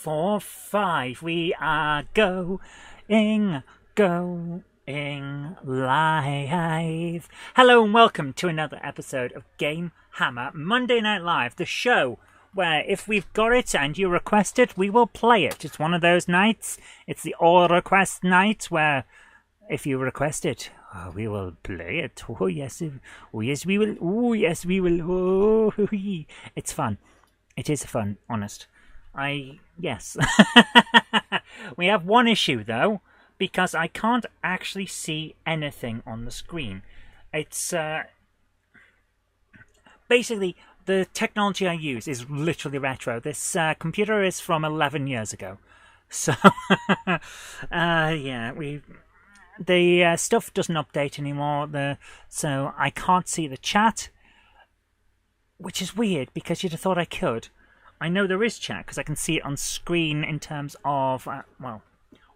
4, 5, we are going live. Hello and welcome to another episode of GameHammer Monday Night Live, the show where if we've got it and you request it, we will play it. It's one of those nights. It's the all request night where if you request it, we will play it. Oh yes, we will. Oh yes, we will. Oh, it's fun. It is fun, honest. Yes. We have one issue though, because I can't actually see anything on the screen. It's basically the technology I use is literally retro. This computer is from 11 years ago, so yeah, the stuff doesn't update anymore. So I can't see the chat, which is weird because you'd have thought I could. I know there is chat because I can see it on screen in terms of, well,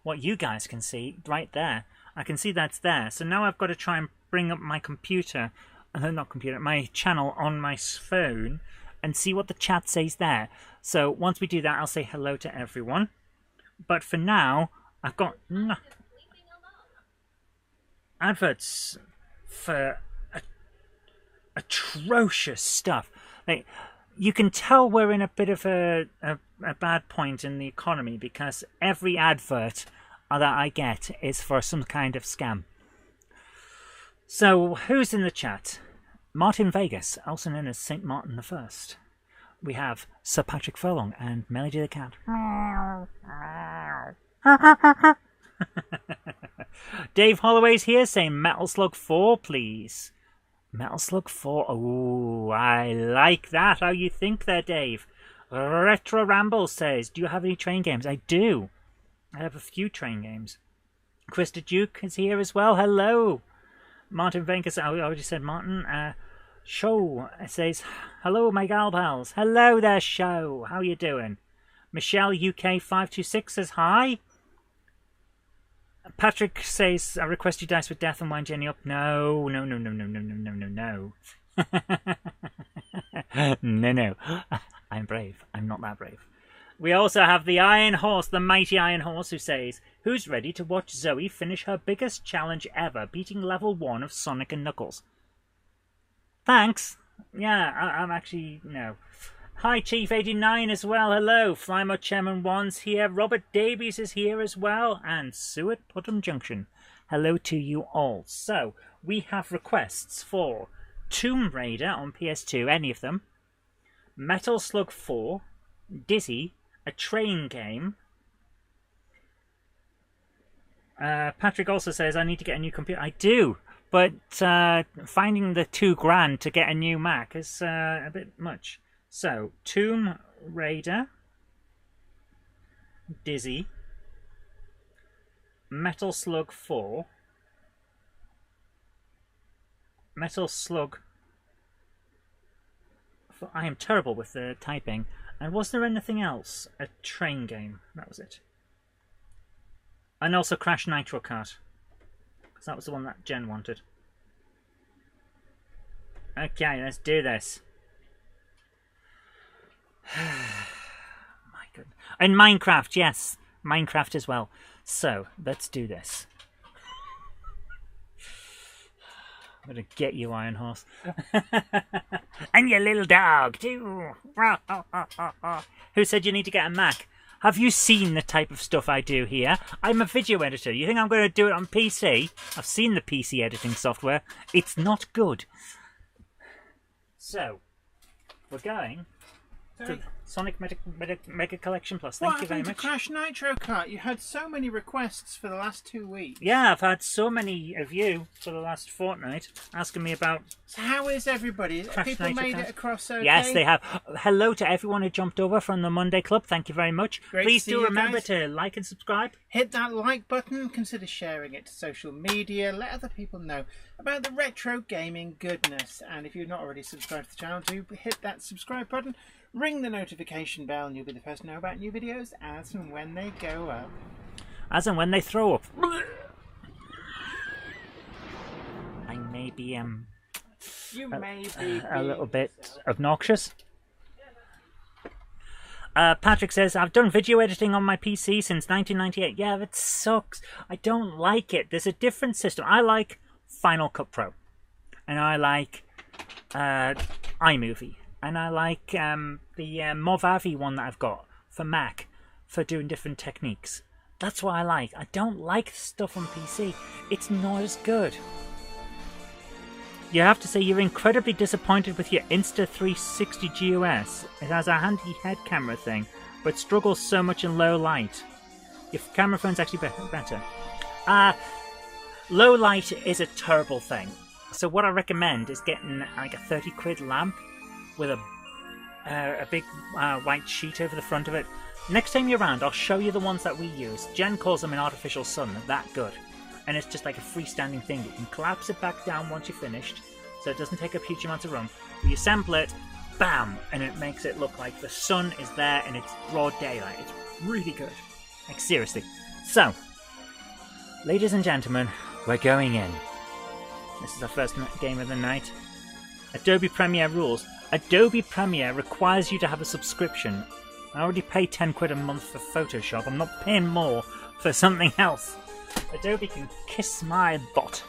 what you guys can see right there. I can see that's there. So now I've got to try and bring up my computer, my channel on my phone and see what the chat says there. So once we do that, I'll say hello to everyone. But for now, I've got adverts for atrocious stuff. Like, you can tell we're in a bit of a bad point in the economy because every advert that I get is for some kind of scam. So, who's in the chat? Martin Vegas, also known as St. Martin the First. We have Sir Patrick Furlong and Melody the Cat. Dave Holloway's here saying Metal Slug 4, please. Metal Slug 4. Oh, I like that. How you think there, Dave? Retro Ramble says, do you have any train games? I do. I have a few train games. Krista Duke is here as well. Hello. Martin Venkers, I already said Martin. Show says, hello, my gal pals. Hello there, Show. How you doing? Michelle UK 526 says hi. Patrick says, I request you dice with death and wind Jenny up. No. No. No. I'm brave. I'm not that brave. We also have the Iron Horse, the mighty Iron Horse, who says, who's ready to watch Zoe finish her biggest challenge ever, beating level 1 of Sonic and Knuckles? Thanks. Yeah, I'm actually, no. Hi, Chief89 as well. Hello. Flymo Chairman 1's here. Robert Davies is here as well. And Suet Putnam Junction. Hello to you all. So, we have requests for Tomb Raider on PS2, any of them. Metal Slug 4. Dizzy. A train game. Patrick also says, I need to get a new computer. I do. But finding the $2,000 to get a new Mac is a bit much. So, Tomb Raider, Dizzy, Metal Slug 4, Metal Slug... I am terrible with the typing. And was there anything else? A train game. That was it. And also Crash Nitro Kart. Because that was the one that Jen wanted. Okay, let's do this. My goodness. And Minecraft, yes. Minecraft as well. So, let's do this. I'm going to get you, Iron Horse. And your little dog, too. Who said you need to get a Mac? Have you seen the type of stuff I do here? I'm a video editor. You think I'm going to do it on PC? I've seen the PC editing software. It's not good. So, we're going to Sonic Mega Collection Plus. Thank you very much. Crash Nitro Kart? You had so many requests for the last 2 weeks. Yeah, I've had so many of you for the last fortnight asking me about. So how is everybody? Have people made it across okay? Yes, they have. Hello to everyone who jumped over from the Monday Club. Thank you very much. Great Please to do see you remember guys. to like and subscribe. Hit that like button. Consider sharing it to social media. Let other people know about the retro gaming goodness. And if you're not already subscribed to the channel, do hit that subscribe button. Ring the notification bell and you'll be the first to know about new videos as and when they go up. As and when they throw up. I may be You may be a little bit obnoxious. Patrick says, I've done video editing on my PC since 1998. Yeah, that sucks. I don't like it. There's a different system. I like Final Cut Pro. And I like iMovie. And I like the Movavi one that I've got for Mac for doing different techniques. That's what I like. I don't like stuff on PC. It's not as good. You have to say you're incredibly disappointed with your Insta360 GOS. It has a handy head camera thing, but struggles so much in low light. Your camera phone's actually better. Low light is a terrible thing. So what I recommend is getting like a 30 quid lamp with a big white sheet over the front of it. Next time you're around, I'll show you the ones that we use. Jen calls them an artificial sun. They're that good. And it's just like a freestanding thing. You can collapse it back down once you're finished, so it doesn't take up huge amounts of room. You assemble it, bam, and it makes it look like the sun is there and it's broad daylight. It's really good. Like, seriously. So, ladies and gentlemen, we're going in. This is our first game of the night. Adobe Premiere rules. Adobe Premiere requires you to have a subscription. I already pay 10 quid a month for Photoshop. I'm not paying more for something else. Adobe can kiss my butt.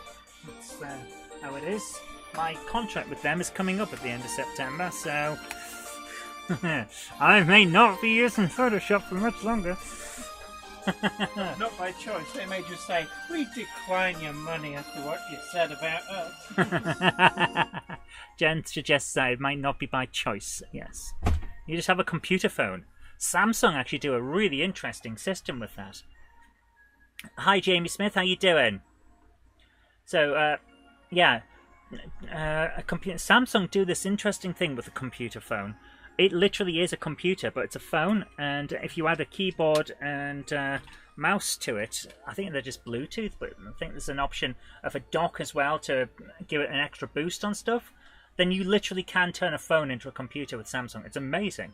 That's how it is. My contract with them is coming up at the end of September, so I may not be using Photoshop for much longer. Not by choice. They may just say, we decline your money after what you said about us. Jen suggests that it might not be by choice, yes. You just have a computer phone. Samsung actually do a really interesting system with that. Hi Jamie Smith, how you doing? So, yeah, Samsung do this interesting thing with a computer phone. It literally is a computer, but it's a phone, and if you add a keyboard and mouse to it, I think they're just Bluetooth, but I think there's an option of a dock as well to give it an extra boost on stuff. Then you literally can turn a phone into a computer with Samsung. It's amazing.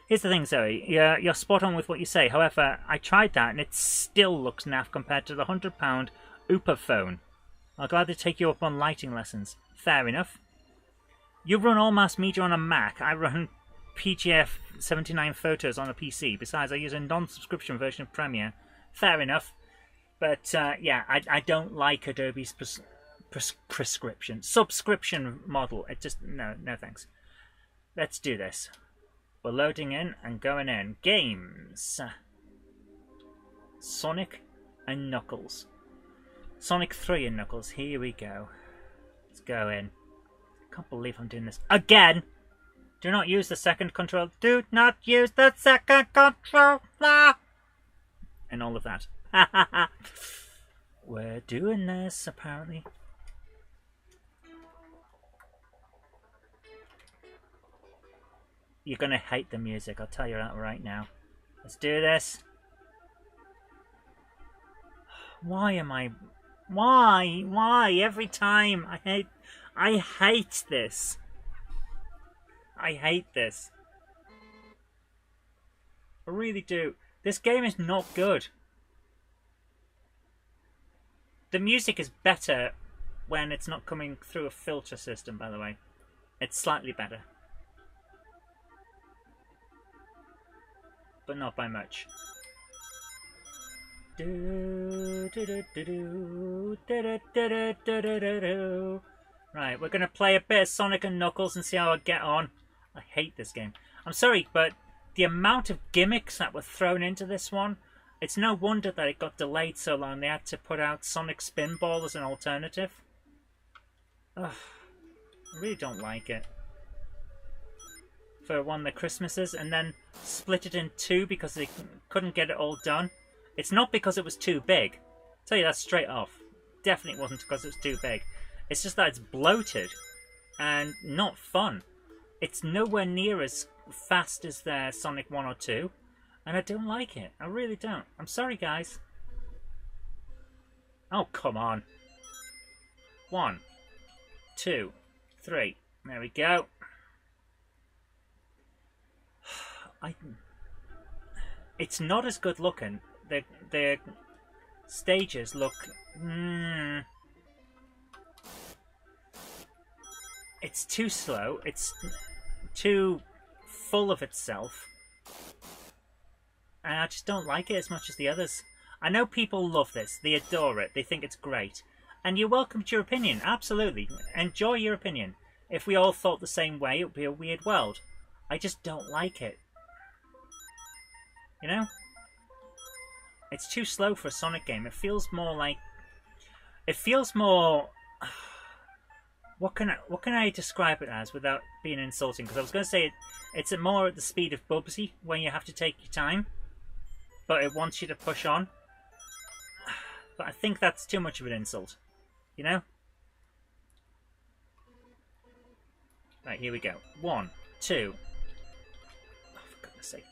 Here's the thing, Zoe. You're spot on with what you say. However, I tried that, and it still looks naff compared to the £100 Upa phone. I'll gladly take you up on lighting lessons. Fair enough. You run all mass media on a Mac. I run PGF 79 photos on a PC. Besides, I use a non-subscription version of Premiere. Fair enough. But, yeah, I don't like Adobe's subscription model. It just, no thanks. Let's do this. We're loading in and going in. Games. Sonic and Knuckles. Sonic 3 and Knuckles. Here we go. Let's go in. I can't believe I'm doing this again. Do not use the second control. Do not use the second controller. And all of that. We're doing this, apparently. You're going to hate the music, I'll tell you that right now. Let's do this. Why am I... Why? Every time. I hate this. I hate this. I really do. This game is not good. The music is better when it's not coming through a filter system, by the way. It's slightly better. But not by much. Right, we're going to play a bit of Sonic and Knuckles and see how I get on. I hate this game. I'm sorry, but the amount of gimmicks that were thrown into this one, it's no wonder that it got delayed so long. They had to put out Sonic Spinball as an alternative. Ugh, I really don't like it. For one of the Christmases, and then split it in two because they couldn't get it all done. It's not because it was too big. I'll tell you that straight off. Definitely wasn't because it was too big. It's just that it's bloated and not fun. It's nowhere near as fast as their Sonic 1 or 2, and I don't like it. I really don't. I'm sorry, guys. Oh, come on. 1, 2, 3. There we go. It's not as good looking. The stages look... It's too slow. It's too full of itself. and I just don't like it as much as the others. I know people love this. They adore it. They think it's great. And you're welcome to your opinion. Absolutely. Enjoy your opinion. If we all thought the same way, it would be a weird world. I just don't like it. You know? It's too slow for a Sonic game. It feels more like... It feels more... What can I describe it as without being insulting? Because I was going to say it's more at the speed of Bubsy, when you have to take your time. But it wants you to push on. But I think that's too much of an insult. You know? Right, here we go. 1, 2. Oh, for goodness sake.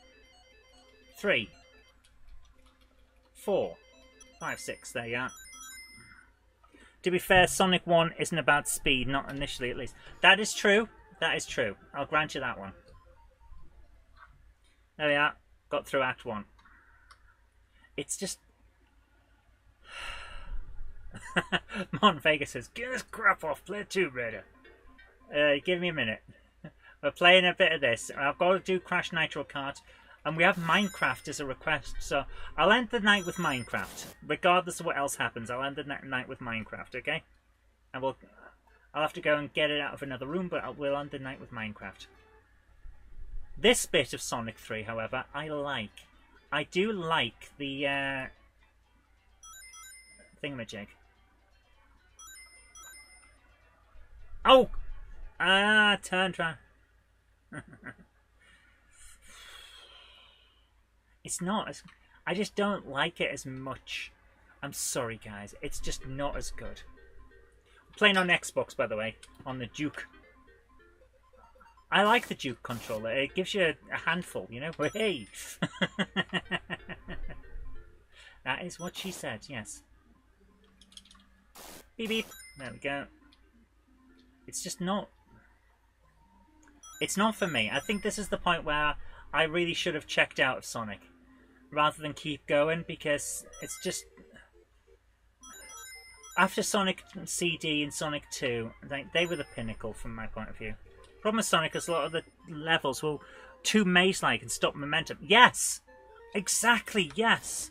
3, 4, 5, 6. There you are. To be fair, Sonic 1 isn't about speed, not initially at least. That is true. That is true. I'll grant you that one. There we are. Got through Act 1. It's just... Mon Vegas says, get this crap off, play Tomb Raider. Give me a minute. We're playing a bit of this. I've got to do Crash Nitro Kart. And we have Minecraft as a request, so I'll end the night with Minecraft. Regardless of what else happens, I'll end the night with Minecraft, okay? And I'll have to go and get it out of another room, but we'll end the night with Minecraft. This bit of Sonic 3, however, I like. I do like the thingamajig. Oh! Turn try. It's not as... I just don't like it as much. I'm sorry, guys. It's just not as good. I'm playing on Xbox, by the way. On the Duke. I like the Duke controller. It gives you a handful, you know? Hey! That is what she said, yes. Beep beep. There we go. It's just not... It's not for me. I think this is the point where I really should have checked out of Sonic. Rather than keep going, because it's just... After Sonic CD and Sonic 2, they were the pinnacle from my point of view. Problem with Sonic is a lot of the levels were too maze-like and stop momentum. Yes! Exactly, yes!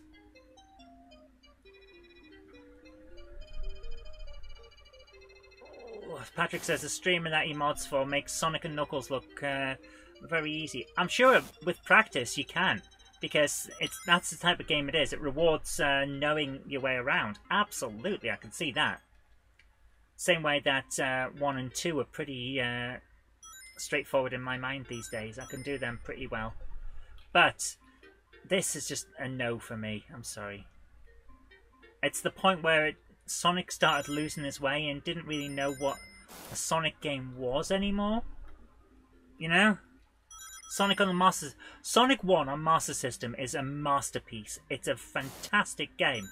Oh, Patrick says the streamer that he mods for makes Sonic and Knuckles look very easy. I'm sure with practice you can. Because that's the type of game it is. It rewards knowing your way around. Absolutely, I can see that. Same way that 1 and 2 are pretty straightforward in my mind these days. I can do them pretty well. But this is just a no for me. I'm sorry. It's the point where Sonic started losing his way and didn't really know what a Sonic game was anymore. You know? Sonic 1 on Master System is a masterpiece. It's a fantastic game.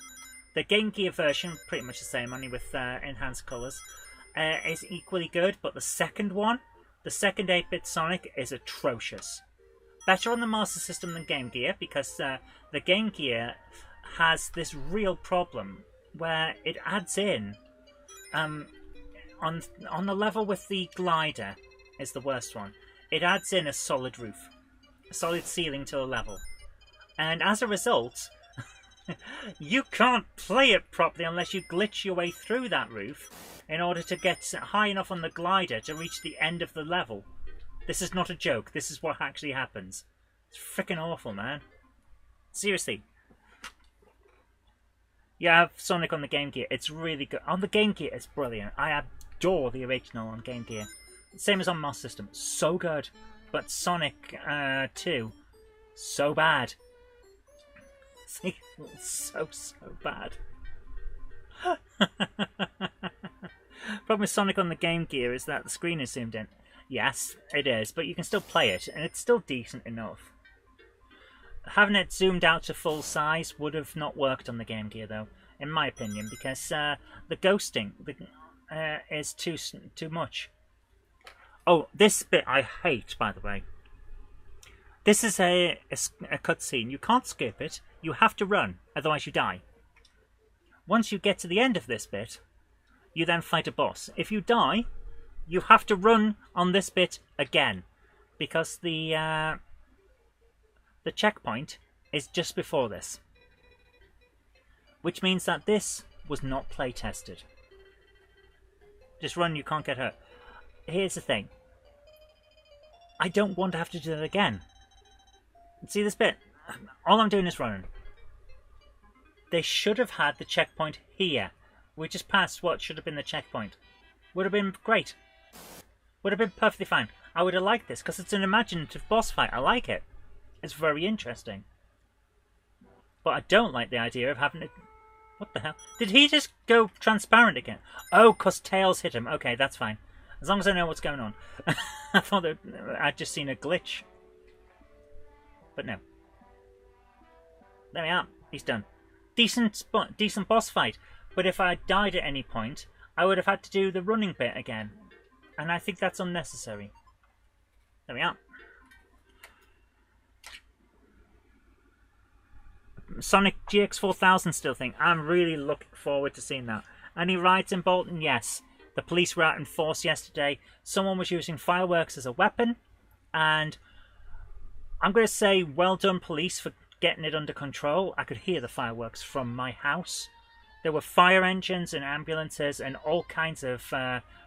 The Game Gear version, pretty much the same, only with enhanced colours, is equally good, but the second one, the second 8-bit Sonic, is atrocious. Better on the Master System than Game Gear, because the Game Gear has this real problem where it adds in, on the level with the glider, is the worst one. It adds in a solid roof, a solid ceiling to the level. And as a result, you can't play it properly unless you glitch your way through that roof in order to get high enough on the glider to reach the end of the level. This is not a joke. This is what actually happens. It's freaking awful, man. Seriously. You have Sonic on the Game Gear. It's really good. On the Game Gear, it's brilliant. I adore the original on Game Gear. Same as on Master System. So good. But Sonic 2, so bad. See? So bad. Problem with Sonic on the Game Gear is that the screen is zoomed in. Yes, it is, but you can still play it, and it's still decent enough. Having it zoomed out to full size would have not worked on the Game Gear, though, in my opinion, because the ghosting is too much. Oh, this bit I hate, by the way. This is a cutscene. You can't skip it. You have to run, otherwise you die. Once you get to the end of this bit, you then fight a boss. If you die, you have to run on this bit again, because the checkpoint is just before this. Which means that this was not play tested. Just run, you can't get hurt. Here's the thing. I don't want to have to do that again. See this bit? All I'm doing is running. They should have had the checkpoint here. We just passed what should have been the checkpoint. Would have been great. Would have been perfectly fine. I would have liked this because it's an imaginative boss fight. I like it. It's very interesting. But I don't like the idea of having to... What the hell? Did he just go transparent again? Oh, because Tails hit him. Okay, that's fine. As long as I know what's going on. I thought that I'd just seen a glitch. But no. There we are. He's done. Decent boss fight. But if I died at any point, I would have had to do the running bit again. And I think that's unnecessary. There we are. Sonic GX4000 still thing. I'm really looking forward to seeing that. Any riots in Bolton? Yes. The police were out in force yesterday. Someone was using fireworks as a weapon. And I'm going to say well done, police, for getting it under control. I could hear the fireworks from my house. There were fire engines and ambulances and all kinds of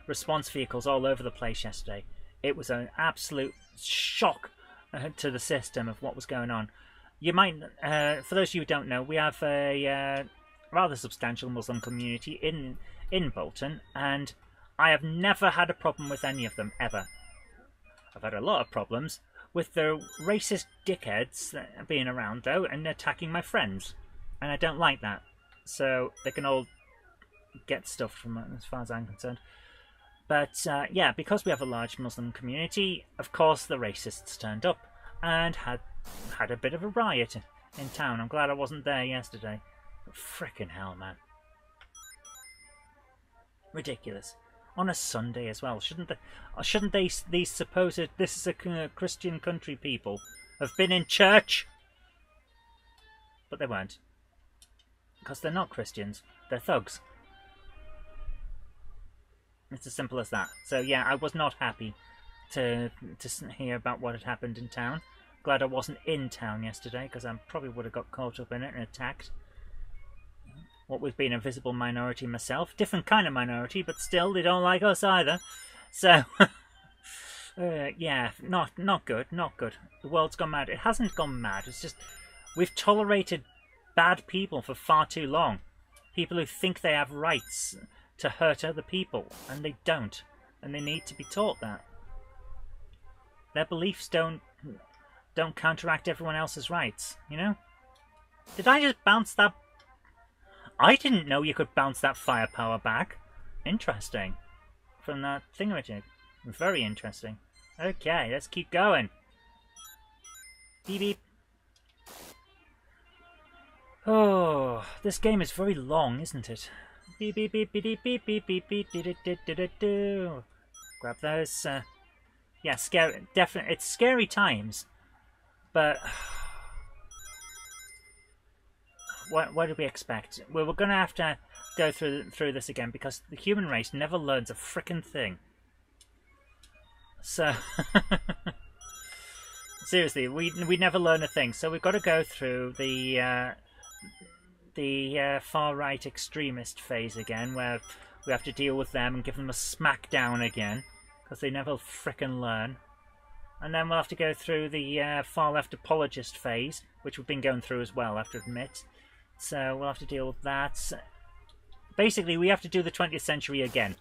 response vehicles all over the place yesterday. It was an absolute shock to the system of what was going on. You might, for those of you who don't know, we have a rather substantial Muslim community in Bolton, and I have never had a problem with any of them, ever. I've had a lot of problems with the racist dickheads being around, though, and attacking my friends. And I don't like that. So they can all get stuff from it, as far as I'm concerned. But, yeah, because we have a large Muslim community, of course the racists turned up and had a bit of a riot in town. I'm glad I wasn't there yesterday. But frickin' hell, man. Ridiculous. On a Sunday as well. Shouldn't they, these supposed, this is a Christian country people, have been in church? But they weren't. Because they're not Christians. They're thugs. It's as simple as that. So yeah, I was not happy to hear about what had happened in town. Glad I wasn't in town yesterday, because I probably would have got caught up in it and attacked. What with being a visible minority myself. Different kind of minority, but still, they don't like us either. So, yeah, not good, not good. The world's gone mad. It hasn't gone mad, it's just, we've tolerated bad people for far too long. People who think they have rights to hurt other people, and they don't. And they need to be taught that. Their beliefs don't counteract everyone else's rights, you know? Did I just bounce that? I didn't know you could bounce that firepower back. Interesting. From that thingamajig. Very interesting. Okay, let's keep going. Beep beep. Oh, this game is very long, isn't it? Beep beep beep beep beep beep beep beep beep. Grab those. Yeah, scary. Definitely, it's scary times. But what did we expect? Well, we're gonna have to go through this again because the human race never learns a frickin' thing. So seriously, we never learn a thing. So we've got to go through the far right extremist phase again, where we have to deal with them and give them a smackdown again because they never frickin' learn. And then we'll have to go through the far left apologist phase, which we've been going through as well, I have to admit. So we'll have to deal with that. Basically, we have to do the 20th century again.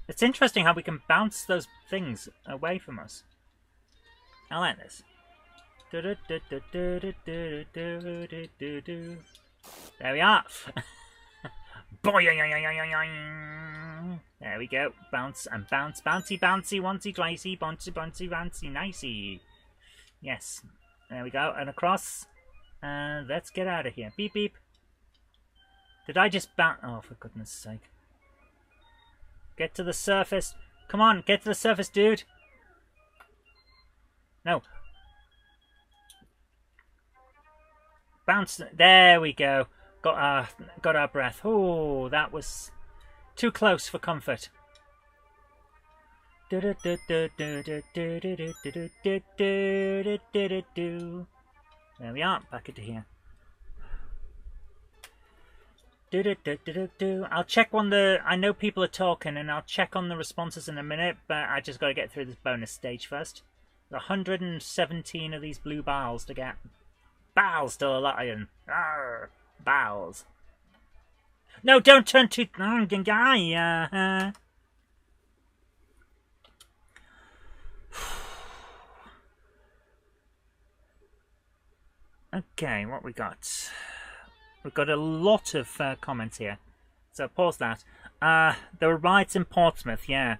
It's interesting how we can bounce those things away from us. I like this. There we are. There we go. Bounce and bounce. Bouncy, bouncy, oncey, twicey, bouncy, bouncy, bouncy, nicey. Yes. There we go. And across. And let's get out of here. Beep, beep. Did I just bounce? Oh, for goodness sake. Get to the surface. Come on, get to the surface, dude. No. Bounce. There we go. Got our breath. Oh, that was too close for comfort. There we are, back into here. I'll check on the... I know people are talking, and I'll check on the responses in a minute, but I just got to get through this bonus stage first. 117 of these blue bowls to get. Bowls to a lion. Arr, bowls. No, don't turn to... Okay, what we got? We've got a lot of comments here. So pause that. There were riots in Portsmouth, yeah.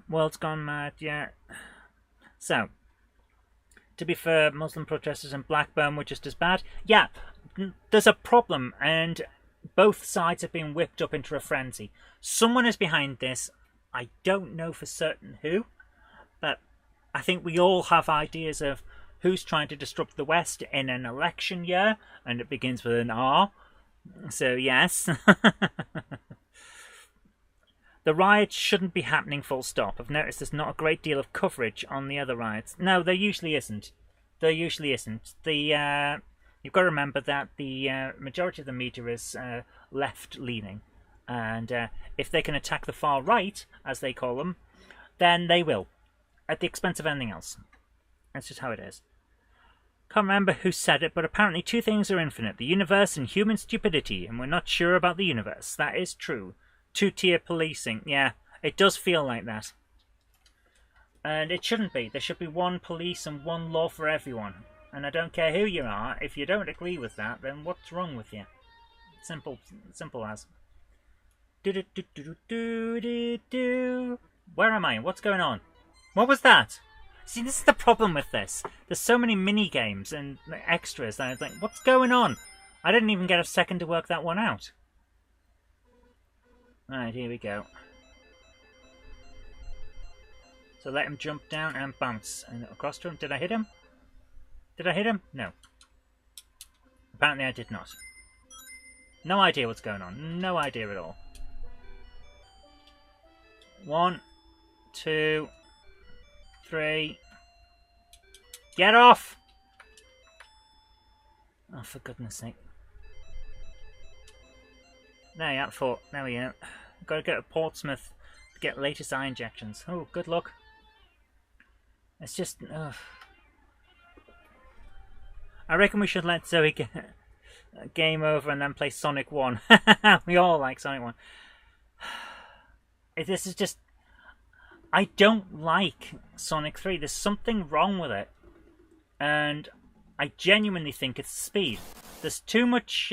World's gone mad, yeah. So, to be fair, Muslim protesters in Blackburn were just as bad. Yeah, there's a problem, and both sides have been whipped up into a frenzy. Someone is behind this. I don't know for certain who, but I think we all have ideas of who's trying to disrupt the West in an election year, and it begins with an R. So, yes. The riots shouldn't be happening full stop. I've noticed there's not a great deal of coverage on the other riots. No, there usually isn't. There usually isn't. You've got to remember that the majority of the media is left-leaning. And if they can attack the far right, as they call them, then they will. At the expense of anything else. That's just how it is. Can't remember who said it, but apparently two things are infinite. The universe and human stupidity, and we're not sure about the universe. That is true. Two-tier policing. Yeah, it does feel like that. And it shouldn't be. There should be one police and one law for everyone. And I don't care who you are. If you don't agree with that, then what's wrong with you? Simple as. Where am I? What's going on? What was that? See, this is the problem with this. There's so many mini-games and extras that I was like, what's going on? I didn't even get a second to work that one out. Alright, here we go. So let him jump down and bounce. And across to him. Did I hit him? Did I hit him? No. Apparently I did not. No idea what's going on. No idea at all. 1, 2, 3. Get off! Oh, for goodness sake. There we go. Got to go to Portsmouth to get latest eye injections. Oh, good luck. It's just... I reckon we should let Zoe get game over and then play Sonic 1. We all like Sonic 1. This is just... I don't like Sonic 3. There's something wrong with it. And I genuinely think it's speed. There's too much...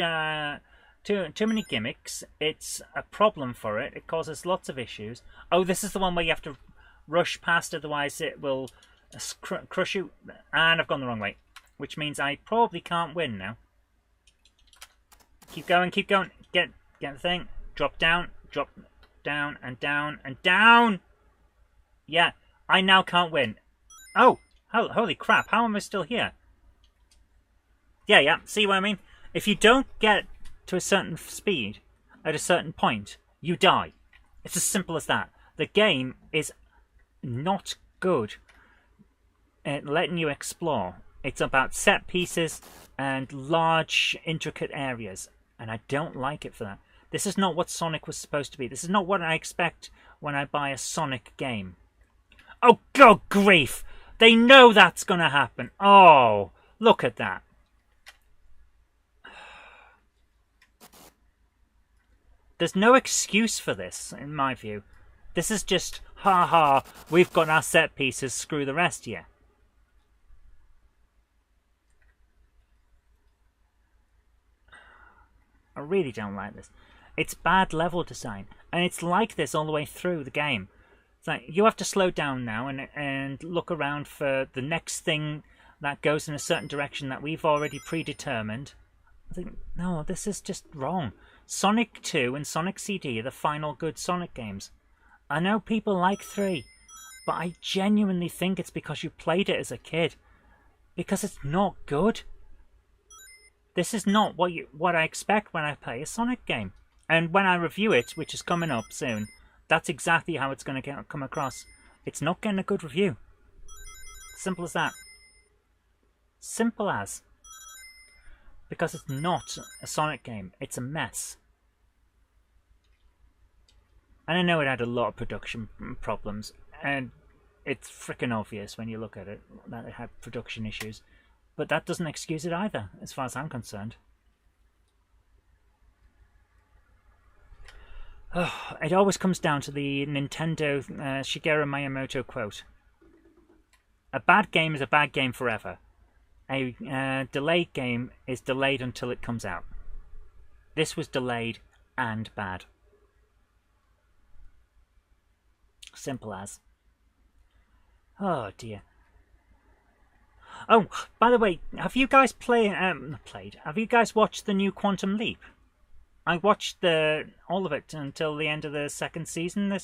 Too many gimmicks. It's a problem for it. It causes lots of issues. Oh, this is the one where you have to rush past, otherwise it will crush you. And I've gone the wrong way. Which means I probably can't win now. Keep going, keep going. Get the thing. Drop down, and down, and down. Yeah, I now can't win. Oh, holy crap. How am I still here? Yeah, see what I mean? If you don't get to a certain speed at a certain point, you die. It's as simple as that. The game is not good at letting you explore. It's about set pieces and large, intricate areas, and I don't like it for that. This is not what Sonic was supposed to be. This is not what I expect when I buy a Sonic game. Oh, good grief! They know that's going to happen. Oh, look at that. There's no excuse for this, in my view. This is just, ha, we've got our set pieces, screw the rest here. I really don't like this. It's bad level design, and it's like this all the way through the game. It's like, you have to slow down now and look around for the next thing that goes in a certain direction that we've already predetermined. I think, no, this is just wrong. Sonic 2 and Sonic CD are the final good Sonic games. I know people like 3, but I genuinely think it's because you played it as a kid. Because it's not good. This is not what I expect when I play a Sonic game. And when I review it, which is coming up soon, that's exactly how it's going to come across. It's not getting a good review. Simple as that. Simple as. Because it's not a Sonic game. It's a mess. And I know it had a lot of production problems. And it's freaking obvious when you look at it that it had production issues. But that doesn't excuse it either, as far as I'm concerned. Oh, it always comes down to the Nintendo Shigeru Miyamoto quote. A bad game is a bad game forever. A delayed game is delayed until it comes out. This was delayed and bad. Simple as. Oh dear. Oh, by the way, have you guys have you guys watched the new Quantum Leap? I watched all of it until the end of the second season.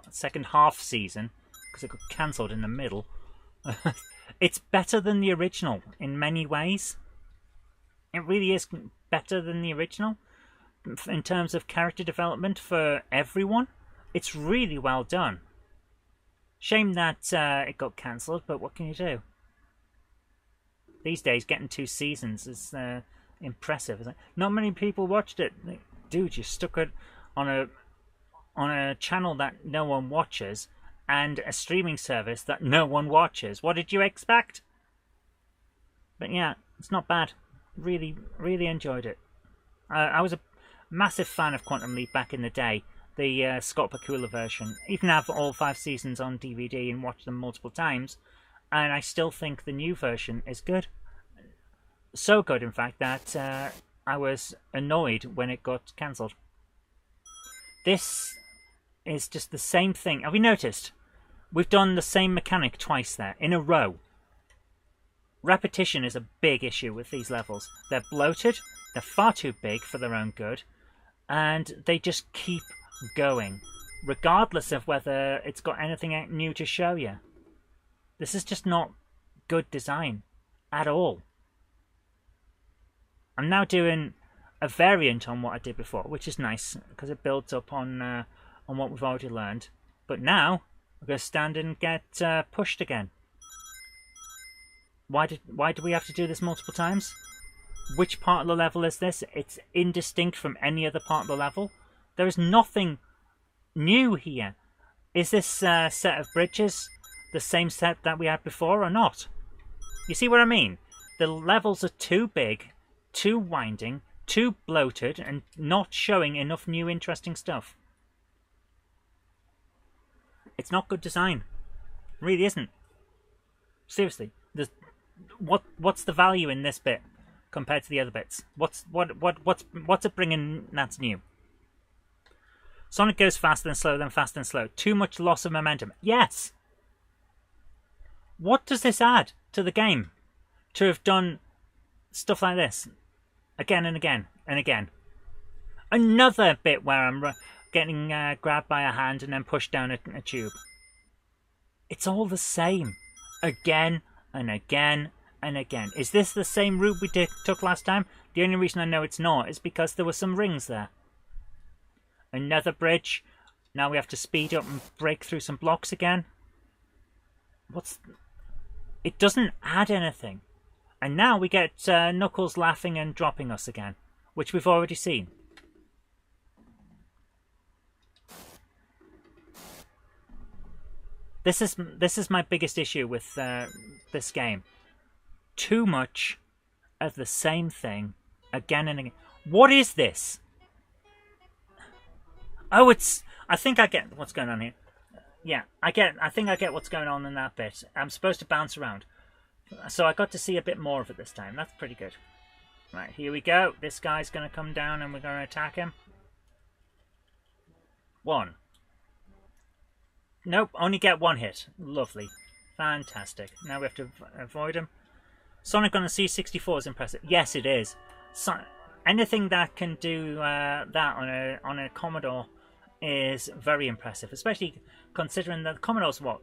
Second half season, because it got cancelled in the middle. It's better than the original in many ways. It really is better than the original in terms of character development for everyone. It's really well done. Shame that it got cancelled, but what can you do? These days, getting 2 seasons is impressive. Not many people watched it. Dude, you stuck it on a channel that no one watches and a streaming service that no one watches. What did you expect? But yeah, it's not bad. Really, really enjoyed it. I was a massive fan of Quantum Leap back in the day. The Scott Bakula version. Even have all 5 seasons on DVD and watch them multiple times. And I still think the new version is good. So good, in fact, that I was annoyed when it got cancelled. This is just the same thing. Have you noticed? We've done the same mechanic twice there, in a row. Repetition is a big issue with these levels. They're bloated, they're far too big for their own good, and they just keep going, regardless of whether it's got anything new to show you. This is just not good design at all. I'm now doing a variant on what I did before, which is nice because it builds up on what we've already learned. But now we're going to stand and get pushed again. Why do we have to do this multiple times? Which part of the level is this? It's indistinct from any other part of the level. There is nothing new here. Is this set of bridges the same set that we had before or not? You see what I mean? The levels are too big, too winding, too bloated, and not showing enough new interesting stuff. It's not good design. It really isn't. Seriously. What's the value in this bit compared to the other bits? What's it bringing that's new? Sonic goes faster than slow, then faster than slow. Too much loss of momentum. Yes! What does this add to the game? To have done stuff like this again and again and again. Another bit where I'm getting grabbed by a hand and then pushed down a tube. It's all the same. Again and again and again. Is this the same route we took last time? The only reason I know it's not is because there were some rings there. Another bridge. Now we have to speed up and break through some blocks again. It doesn't add anything. And now we get Knuckles laughing and dropping us again, which we've already seen. This is my biggest issue with this game. Too much of the same thing again and again. What is this? Oh, I think I get what's going on here. Yeah, I think I get what's going on in that bit. I'm supposed to bounce around. So I got to see a bit more of it this time. That's pretty good. Right, here we go. This guy's going to come down and we're going to attack him. 1. Nope, only get 1 hit. Lovely. Fantastic. Now we have to avoid him. Sonic on a C64 is impressive. Yes, it is. Anything that can do that on a Commodore is very impressive, especially considering that the Commodore's what,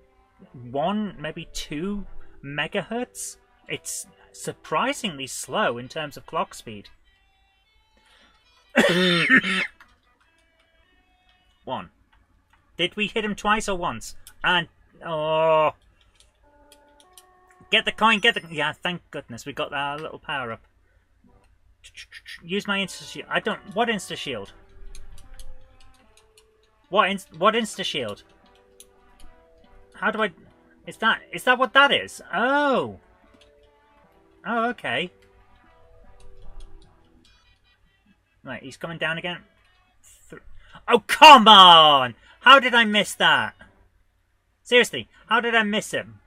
1, maybe 2 megahertz? It's surprisingly slow in terms of clock speed. 1. Did we hit him twice or once? And oh, Get the coin, get the... Yeah, thank goodness we got our little power-up. Use my insta-shield. I don't... What insta-shield? What insta-shield? How do I... Is that what that is? Oh! Oh, okay. Right, he's coming down again. Oh, come on! How did I miss that? Seriously, how did I miss him?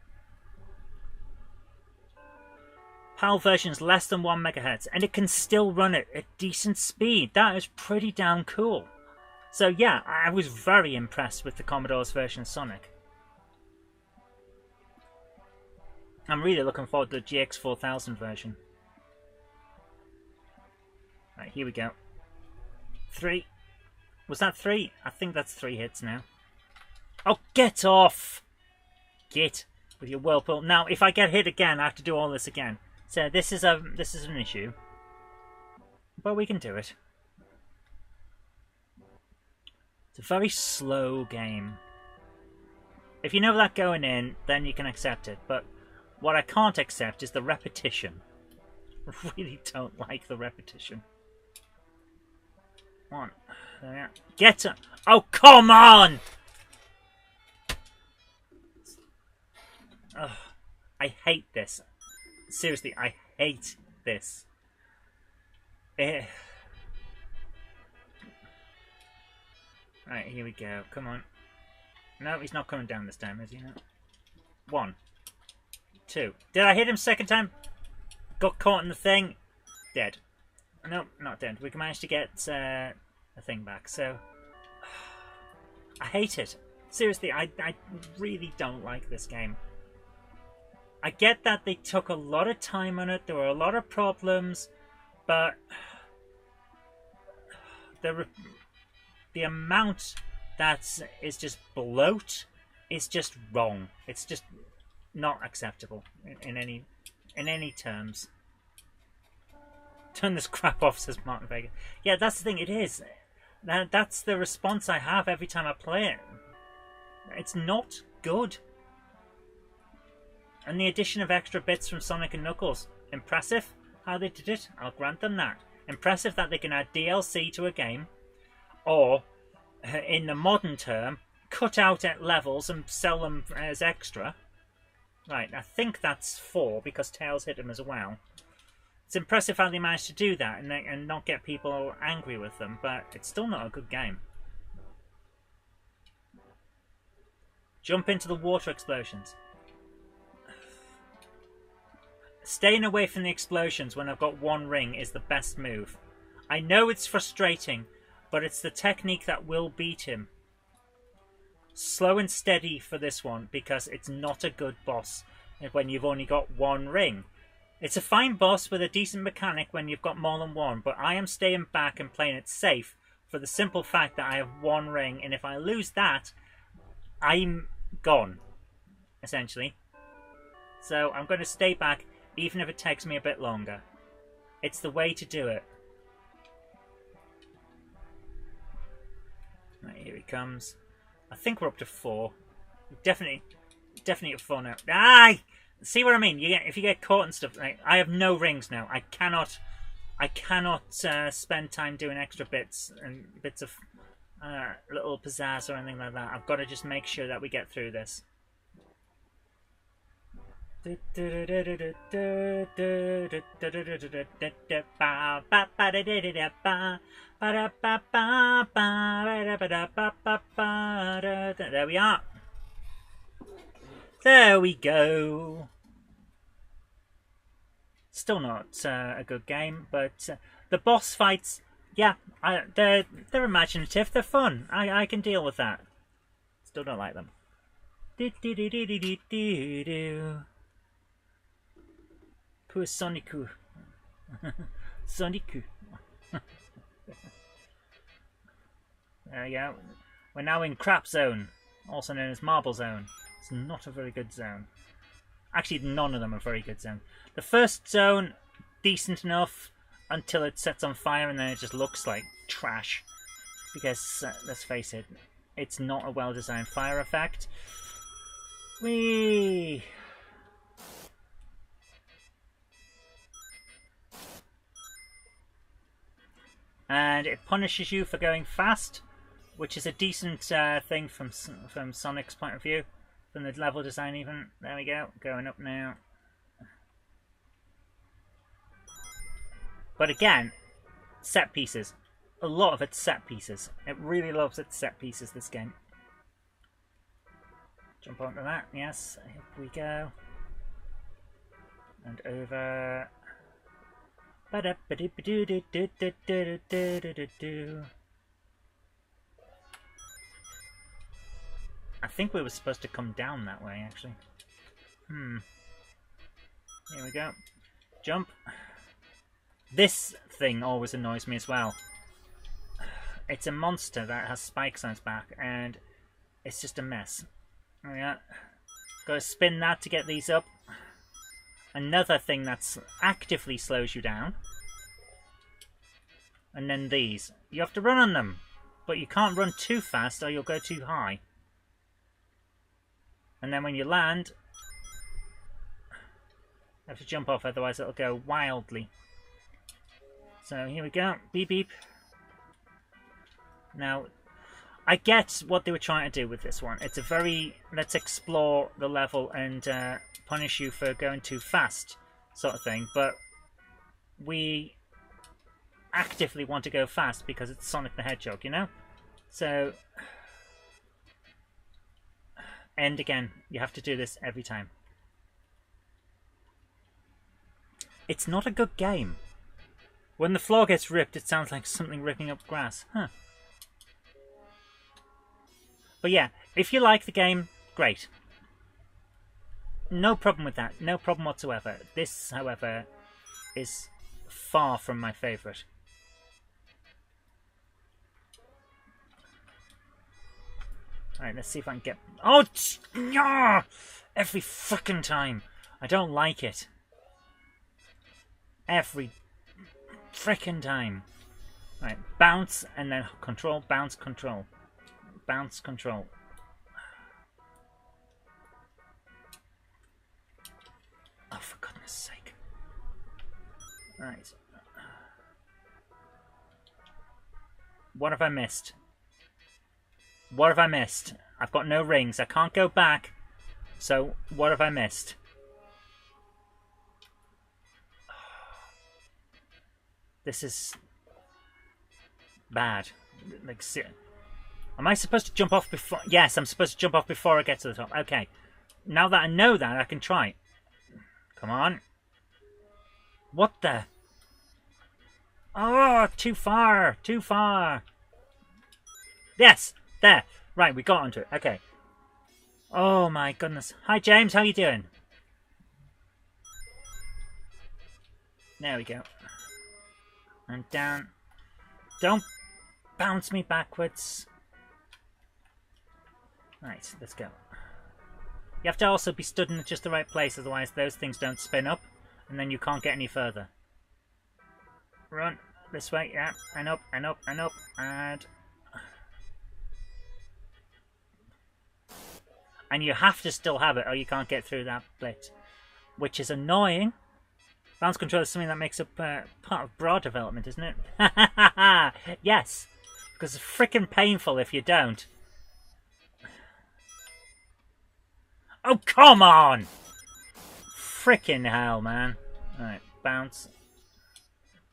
PAL version's less than 1 megahertz, and it can still run at a decent speed. That is pretty damn cool. So yeah, I was very impressed with the Commodore's version of Sonic. I'm really looking forward to the GX4000 version. Right, here we go. 3. Was that 3? I think that's 3 hits now. Oh, get off! Get with your whirlpool. Now, if I get hit again, I have to do all this again. So this is an issue, but we can do it. It's a very slow game. If you know that going in, then you can accept it. But what I can't accept is the repetition. I really don't like the repetition. Come on, there. Get him! Oh, come on! Ugh, I hate this. Seriously, I hate this. Right, here we go. Come on. No, he's not coming down this time, is he? No. 1, 2. Did I hit him second time? Got caught in the thing. Dead. No, not dead. We managed to get the thing back. So, I hate it. Seriously, I really don't like this game. I get that they took a lot of time on it. There were a lot of problems, but the amount that is just bloat is just wrong. It's just not acceptable in any terms. Turn this crap off, says Martin Vega. Yeah, that's the thing. It is. That's the response I have every time I play it. It's not good. And the addition of extra bits from Sonic and Knuckles. Impressive how they did it. I'll grant them that. Impressive that they can add DLC to a game. Or, in the modern term, cut out at levels and sell them as extra. Right, I think that's 4 because Tails hit them as well. It's impressive how they managed to do that and not get people angry with them, but it's still not a good game. Jump into the water explosions. Staying away from the explosions when I've got 1 ring is the best move. I know it's frustrating, but it's the technique that will beat him. Slow and steady for this one, because it's not a good boss when you've only got 1 ring. It's a fine boss with a decent mechanic when you've got more than 1, but I am staying back and playing it safe for the simple fact that I have 1 ring, and if I lose that, I'm gone, essentially. So I'm going to stay back, even if it takes me a bit longer. It's the way to do it. Right, here he comes. I think we're up to 4. Definitely at 4 now. Ah! See what I mean? If you get caught and stuff. Like, I have no rings now. I cannot spend time doing extra bits and bits of little pizzazz or anything like that. I've got to just make sure that we get through this. There we are. There we go. Still not a good game, but the boss fights, yeah, they're imaginative. They're fun. I can deal with that. Still don't like them. Poor Sonicu. Sonicu. There we go. We're now in Crap Zone, also known as Marble Zone. It's not a very good zone. Actually, none of them are very good zone. The first zone, decent enough until it sets on fire and then it just looks like trash. Because, let's face it, it's not a well-designed fire effect. Whee! And it punishes you for going fast, which is a decent thing from Sonic's point of view, from the level design even. There we go, going up now. But again, set pieces. A lot of it's set pieces. It really loves its set pieces, this game. Jump onto that, yes, here we go. And over. I think we were supposed to come down that way, actually. Here we go. Jump. This thing always annoys me as well. It's a monster that has spikes on its back, and it's just a mess. There we go. Gotta spin that to get these up. Another thing that actively slows you down. And then these. You have to run on them, but you can't run too fast or you'll go too high. And then when you land, you have to jump off, otherwise it'll go wildly. So here we go. Beep beep. Now, I get what they were trying to do with this one. It's a very, let's explore the level and punish you for going too fast sort of thing. But we actively want to go fast because it's Sonic the Hedgehog, you know? So, and again, you have to do this every time. It's not a good game. When the floor gets ripped, it sounds like something ripping up grass. Huh. But yeah, if you like the game, great. No problem with that. No problem whatsoever. This, however, is far from my favourite. Alright, let's see if I can get... Oh! Yeah! Every frickin' time. I don't like it. Every frickin' time. Right, bounce and then control, bounce, control. Bounce, control. Oh, for goodness sake. Right. What have I missed? What have I missed? I've got no rings. I can't go back. So, what have I missed? This is bad. Like, am I supposed to jump off before? Yes, I'm supposed to jump off before I get to the top. Okay. Now that I know that, I can try. Come on. What the? Oh, too far. Too far. Yes. There. Right, we got onto it. Okay. Oh my goodness. Hi, James. How you doing? There we go. And down. Don't bounce me backwards. Right, let's go. You have to also be stood in just the right place, otherwise those things don't spin up, and then you can't get any further. Run this way, yeah, and up, and up, and up, and... And you have to still have it, or you can't get through that bit. Which is annoying. Bounce control is something that makes up part of broad development, isn't it? Yes, because it's freaking painful if you don't. Oh, come on! Frickin' hell, man. Alright, bounce.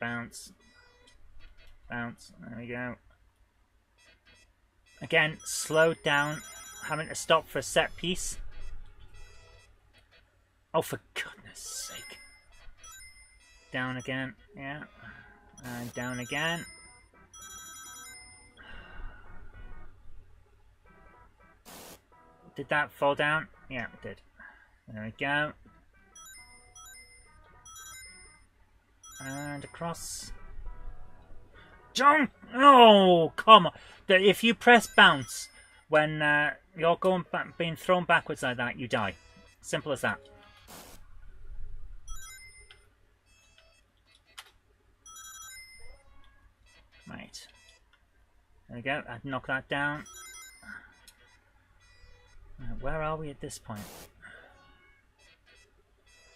Bounce. Bounce. There we go. Again, slowed down. Having to stop for a set piece. Oh, for goodness sake. Down again. Yeah. And down again. Did that fall down? Yeah, it did. There we go. And across. Jump! Oh, come on. If you press bounce when you're going back, being thrown backwards like that, you die. Simple as that. Right. There we go. I'd knock that down. Where are we at this point?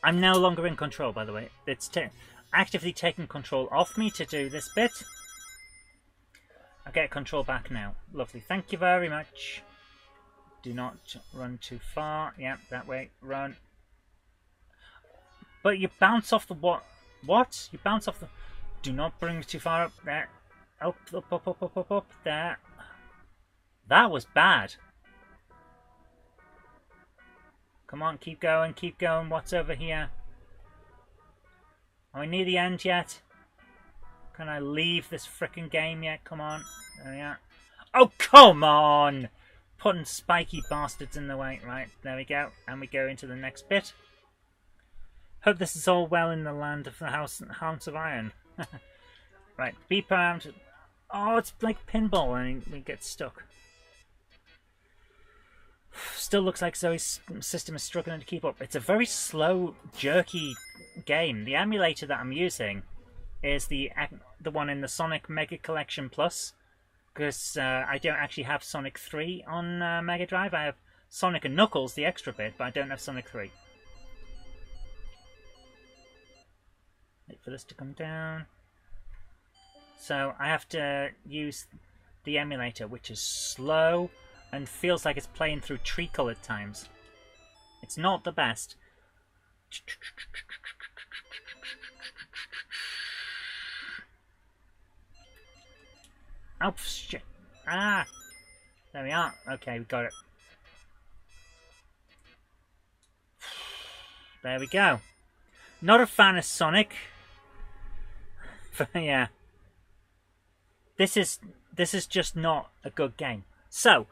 I'm no longer in control, by the way. It's actively taking control off me to do this bit. I get control back now. Lovely. Thank you very much. Do not run too far. Yeah, that way. Run. But you bounce off the what? What? You bounce off the... Do not bring me too far up. There. Up, up, up, up, up, up, up. There. That was bad. Come on, keep going, keep going. What's over here? Are we near the end yet? Can I leave this frickin' game yet? Come on. There we are. Oh, come on! Putting spiky bastards in the way. Right, there we go. And we go into the next bit. Hope this is all well in the land of the House of Iron. Right, beep around. Oh, it's like pinball and we get stuck. Still looks like Zoe's system is struggling to keep up. It's a very slow, jerky game. The emulator that I'm using is the one in the Sonic Mega Collection Plus, because I don't actually have Sonic 3 on Mega Drive. I have Sonic and Knuckles, the extra bit, but I don't have Sonic 3. Wait for this to come down. So I have to use the emulator, which is slow and feels like it's playing through treacle at times. It's not the best. Oh, shit. Ah! There we are. Okay, we got it. There we go. Not a fan of Sonic. But yeah. This is just not a good game. So,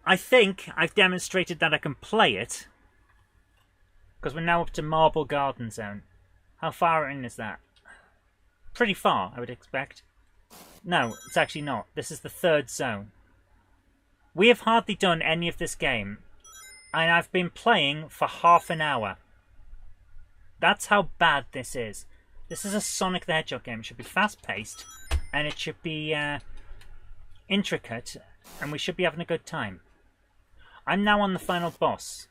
I think I've demonstrated that I can play it. Because we're now up to Marble Garden Zone. How far in is that? Pretty far, I would expect. No, it's actually not. This is the third zone. We have hardly done any of this game. And I've been playing for half an hour. That's how bad this is. This is a Sonic the Hedgehog game. It should be fast-paced. And it should be intricate. And we should be having a good time. I'm now on the final boss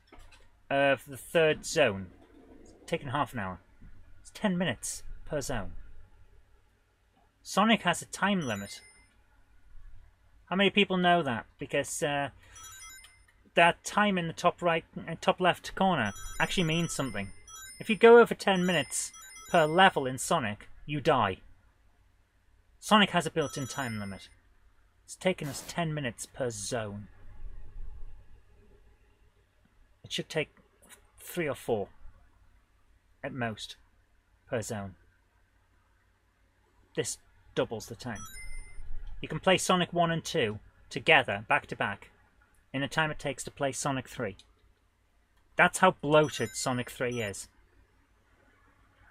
of the third zone. It's taken half an hour. It's 10 minutes per zone. Sonic has a time limit. How many people know that? Because that time in the top right, top left corner actually means something. If you go over 10 minutes per level in Sonic, you die. Sonic has a built-in time limit. It's taken us 10 minutes per zone. It should take 3 or 4 at most per zone. This doubles the time. You can play Sonic 1 and 2 together, back to back, in the time it takes to play Sonic 3. That's how bloated Sonic 3 is.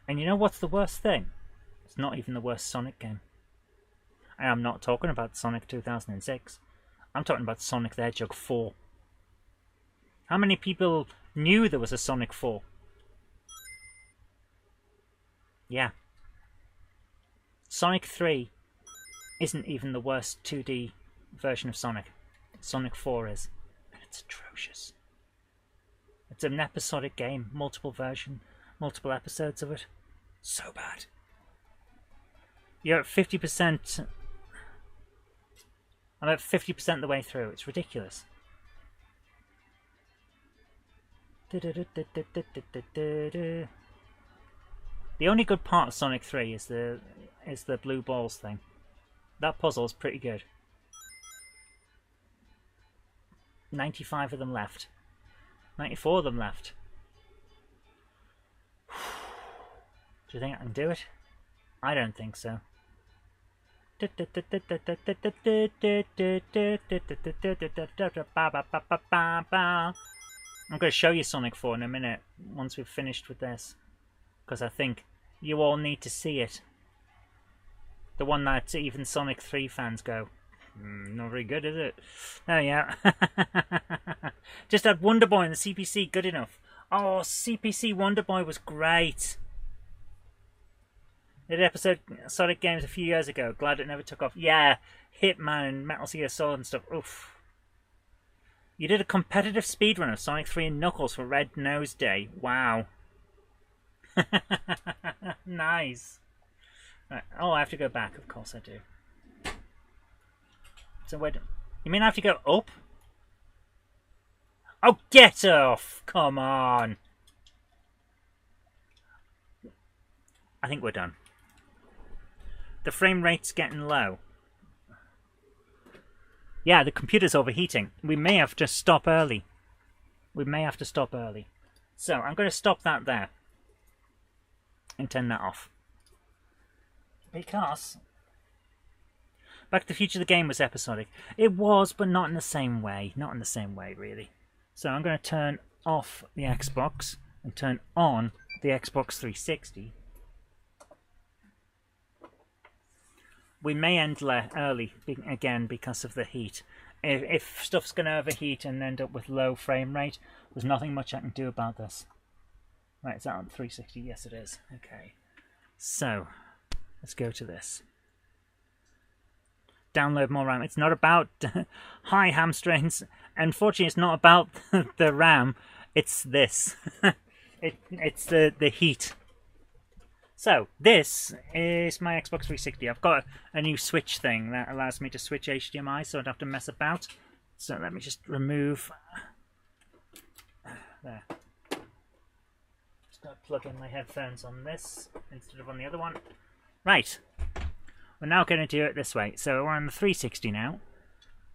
And you know what's the worst thing? It's not even the worst Sonic game. And I'm not talking about Sonic 2006. I'm talking about Sonic the Hedgehog 4. How many people knew there was a Sonic 4? Yeah. Sonic 3 isn't even the worst 2D version of Sonic. Sonic 4 is. And it's atrocious. It's an episodic game. Multiple episodes of it. So bad. You're at 50%. I'm at 50% the way through. It's ridiculous. The only good part of Sonic 3 is the blue balls thing. That puzzle's pretty good. 95 of them left. 94 of them left. Do you think I can do it? I don't think so. I'm going to show you Sonic 4 in a minute, once we've finished with this. Because I think you all need to see it. The one that even Sonic 3 fans go, not very good, is it? Oh yeah. Just had Wonder Boy in the CPC, good enough. Oh, CPC Wonder Boy was great. Did an episode of Sonic games a few years ago. Glad it never took off. Yeah, Hitman and Metal Gear Solid and stuff. Oof. You did a competitive speedrun of Sonic 3 and Knuckles for Red Nose Day. Wow. Nice. Right. Oh, I have to go back. Of course I do. So you mean I have to go up? Oh, get off! Come on! I think we're done. The frame rate's getting low. Yeah, the computer's overheating. We may have to stop early. So, I'm going to stop that there. And turn that off. Because Back to the Future, the game was episodic. It was, but not in the same way. Not in the same way, really. So I'm going to turn off the Xbox and turn on the Xbox 360. We may end early again because of the heat. If stuff's going to overheat and end up with low frame rate, there's nothing much I can do about this. Right, is that on 360? Yes, it is. Okay. So, let's go to this. Download more RAM. It's not about high hamstrings. Unfortunately, it's not about the RAM. It's this. It's the heat. So, this is my Xbox 360. I've got a new switch thing that allows me to switch HDMI, so I don't have to mess about. So let me just remove... There. Just going to plug in my headphones on this instead of on the other one. Right. We're now going to do it this way. So we're on the 360 now.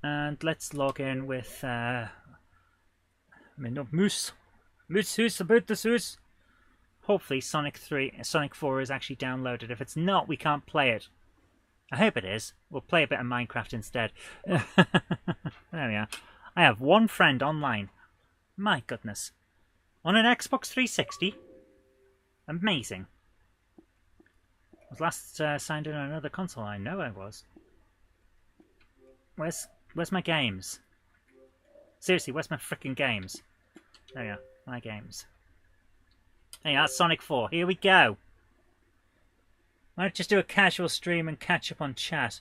And let's log in with... Moose. Moose, about this Moose. Hopefully Sonic 4 is actually downloaded. If it's not, we can't play it. I hope it is. We'll play a bit of Minecraft instead. There we are. I have one friend online. My goodness. On an Xbox 360? Amazing. I was last signed in on another console. I know I was. Where's my games? Seriously, where's my frickin' games? There we are. My games. Hey, that's Sonic 4. Here we go. Might just do a casual stream and catch up on chat.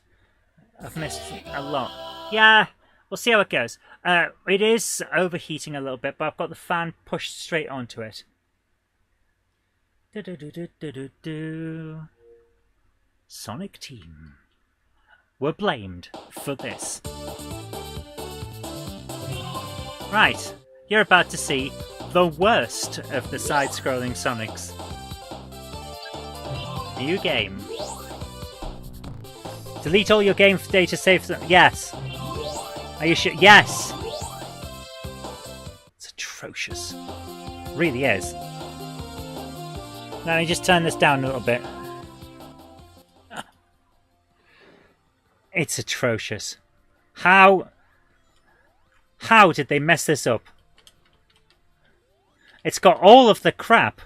I've missed a lot. Yeah, we'll see how it goes. It is overheating a little bit, but I've got the fan pushed straight onto it. Sonic Team were blamed for this. Right, you're about to see the worst of the side-scrolling Sonics. New game. Delete all your game data saves. Yes. Are you sure? Yes. It's atrocious. It really is. Let me just turn this down a little bit. It's atrocious. How did they mess this up? It's got all of the crap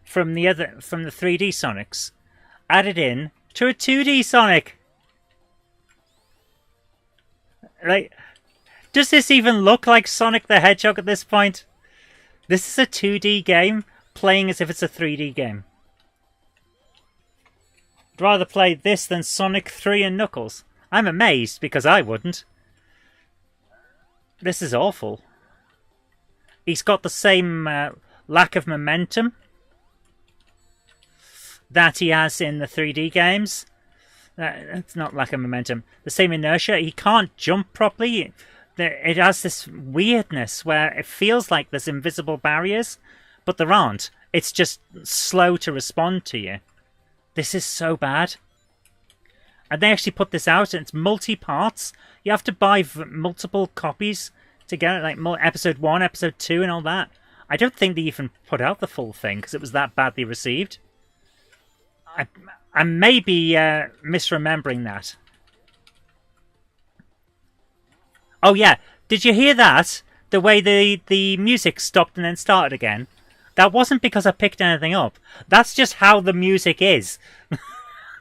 from the 3D Sonics added in to a 2D Sonic. Like, does this even look like Sonic the Hedgehog at this point? This is a 2D game playing as if it's a 3D game. I'd rather play this than Sonic 3 and Knuckles. I'm amazed because I wouldn't. This is awful. He's got the same lack of momentum that he has in the 3D games. It's not lack of momentum. The same inertia. He can't jump properly. It has this weirdness where it feels like there's invisible barriers, but there aren't. It's just slow to respond to you. This is so bad. And they actually put this out, and it's multi-parts. You have to buy multiple copies to get it, like episode 1, episode 2, and all that. I don't think they even put out the full thing because it was that badly received. I may be misremembering that. Oh yeah, did you hear that? The way the music stopped and then started again? That wasn't because I picked anything up. That's just how the music is.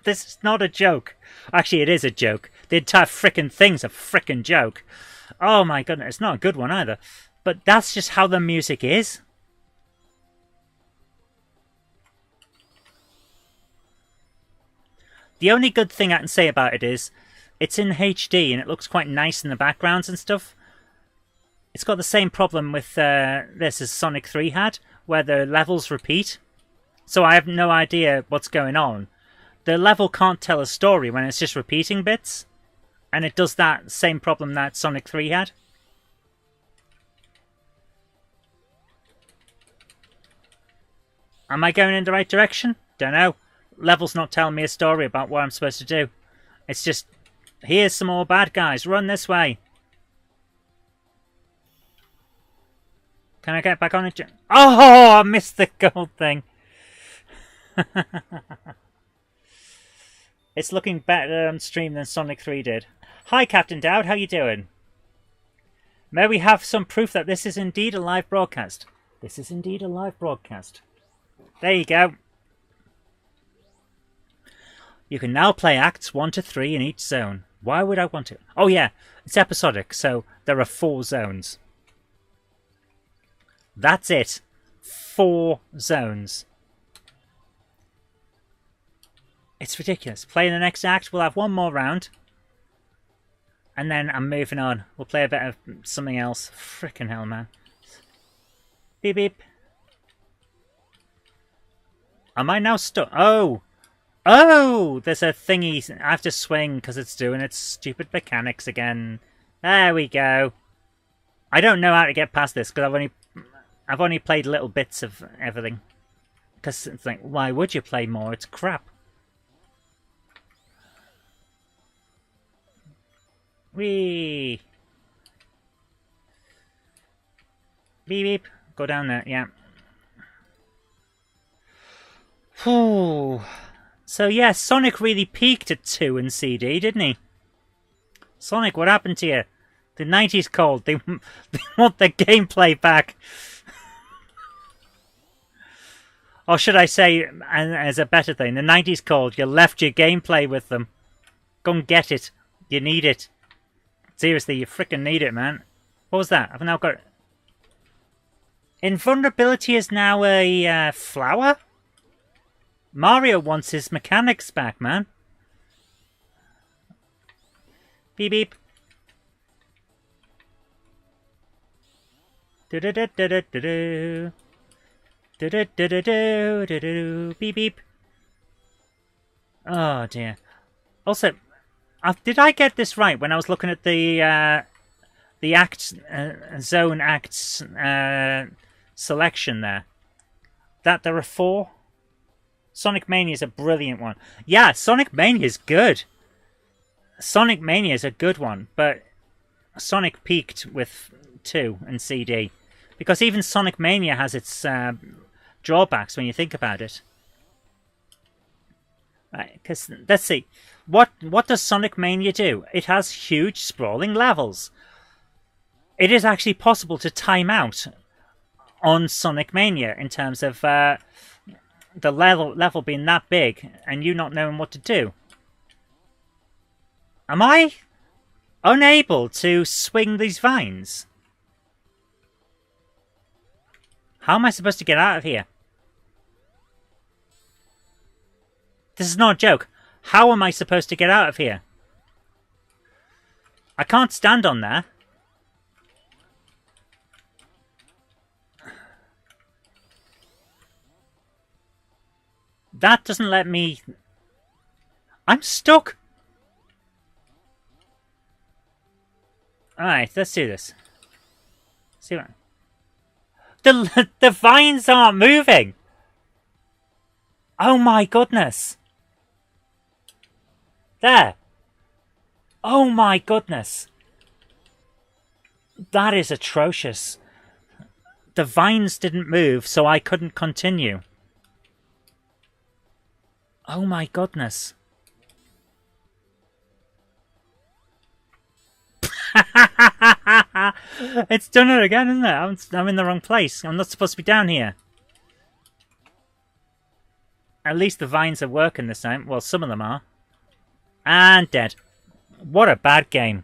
This is not a joke. Actually, it is a joke. The entire frickin' thing's a frickin' joke. Oh my goodness, it's not a good one either. But that's just how the music is. The only good thing I can say about it is it's in HD and it looks quite nice in the backgrounds and stuff. It's got the same problem with this as Sonic 3 had, where the levels repeat. So I have no idea what's going on. The level can't tell a story when it's just repeating bits. And it does that same problem that Sonic 3 had. Am I going in the right direction? Don't know. Level's not telling me a story about what I'm supposed to do. It's just, here's some more bad guys. Run this way. Can I get back on it? Oh, I missed the gold thing. It's looking better on stream than Sonic 3 did. Hi, Captain Dowd. How you doing? May we have some proof that this is indeed a live broadcast? This is indeed a live broadcast. There you go. You can now play acts 1 to 3 in each zone. Why would I want to? Oh yeah, it's episodic, so there are 4 zones. That's it. 4 zones. It's ridiculous. Play the next act, we'll have 1 more round. And then I'm moving on. We'll play a bit of something else. Frickin' hell, man. Beep beep. Am I now stuck? Oh! Oh! There's a thingy. I have to swing because it's doing its stupid mechanics again. There we go. I don't know how to get past this because I've only played little bits of everything. Because it's like, why would you play more? It's crap. Whee! Beep beep. Go down there, yeah. Whew. So yeah, Sonic really peaked at 2 in CD, didn't he? Sonic, what happened to you? The 90s called. They want their gameplay back. Or should I say, as a better thing, the 90s called. You left your gameplay with them. Go and get it. You need it. Seriously, you frickin' need it, man. What was that? I've now got... Invulnerability is now a flower? Mario wants his mechanics back, man. Beep beep. Do do do do do do do. Do do do do do do do. Beep beep. Oh dear. Also, did I get this right when I was looking at the act zone acts selection there? That there are 4. Sonic Mania is a brilliant one. Yeah, Sonic Mania is good. Sonic Mania is a good one, but Sonic peaked with 2 and CD. Because even Sonic Mania has its drawbacks when you think about it. Right, because, let's see. What does Sonic Mania do? It has huge sprawling levels. It is actually possible to time out on Sonic Mania in terms of... the level being that big and you not knowing what to do. Am I unable to swing these vines? How am I supposed to get out of here? This is not a joke. How am I supposed to get out of here? I can't stand on there. That doesn't let me... I'm stuck! Alright, let's do this. See what... The vines aren't moving! Oh my goodness! There! Oh my goodness! That is atrocious. The vines didn't move, so I couldn't continue. Oh my goodness. It's done it again, isn't it? I'm in the wrong place. I'm not supposed to be down here. At least the vines are working this time. Well, some of them are. And dead. What a bad game.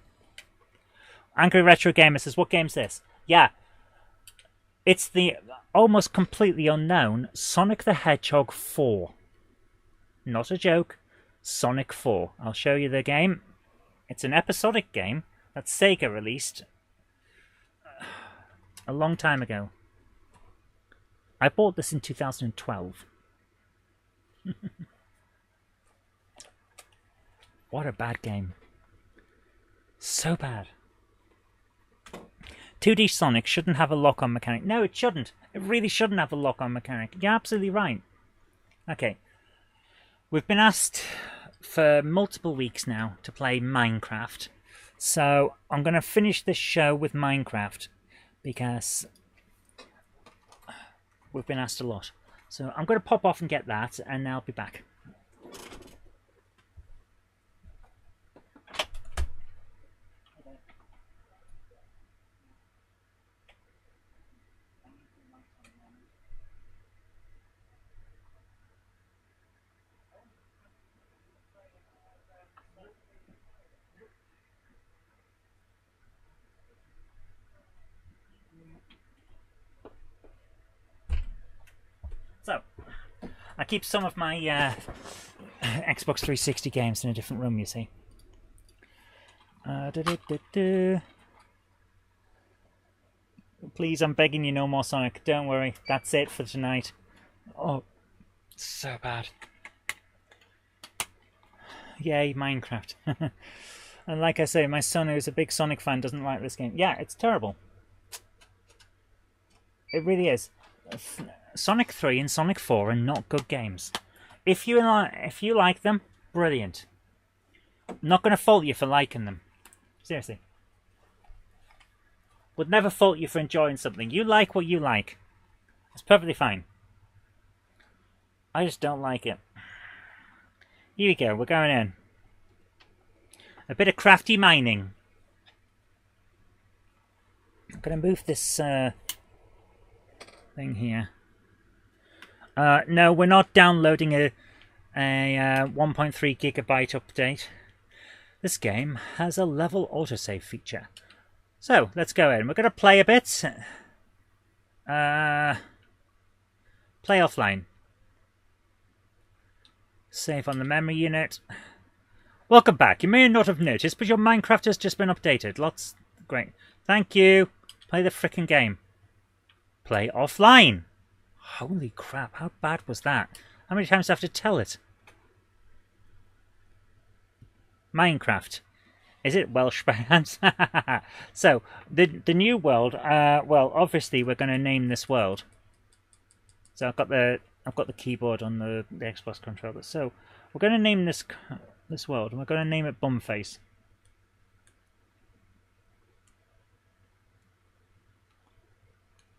Angry Retro Gamer says, what game's this? Yeah. It's the almost completely unknown Sonic the Hedgehog 4. Not a joke. Sonic 4. I'll show you the game. It's an episodic game that Sega released a long time ago. I bought this in 2012. What a bad game. So bad. 2D Sonic shouldn't have a lock-on mechanic. No, it shouldn't. It really shouldn't have a lock-on mechanic. You're absolutely right. Okay. We've been asked for multiple weeks now to play Minecraft. So I'm going to finish this show with Minecraft because we've been asked a lot. So I'm going to pop off and get that, and I'll be back. So, I keep some of my Xbox 360 games in a different room, you see. Please, I'm begging you, no more Sonic. Don't worry, that's it for tonight. Oh, so bad. Yay, Minecraft. And like I say, my son, who's a big Sonic fan, doesn't like this game. Yeah, it's terrible. It really is. Sonic 3 and Sonic 4 are not good games. If you like them, brilliant. I'm not going to fault you for liking them. Seriously. Would never fault you for enjoying something. You like what you like. It's perfectly fine. I just don't like it. Here we go, we're going in. A bit of crafty mining. I'm going to move this thing here. No, we're not downloading a 1.3 gigabyte update. This game has a level autosave feature. So, let's go in. We're going to play a bit. Play offline. Save on the memory unit. Welcome back. You may not have noticed, but your Minecraft has just been updated. Great. Thank you. Play the frickin' game. Play offline. Holy crap, how bad was that? How many times do I have to tell it? Minecraft. Is it Welsh perhaps? So, the new world, well, obviously we're going to name this world. So I've got the keyboard on the Xbox controller. So, we're going to name this world, and we're going to name it Bumface.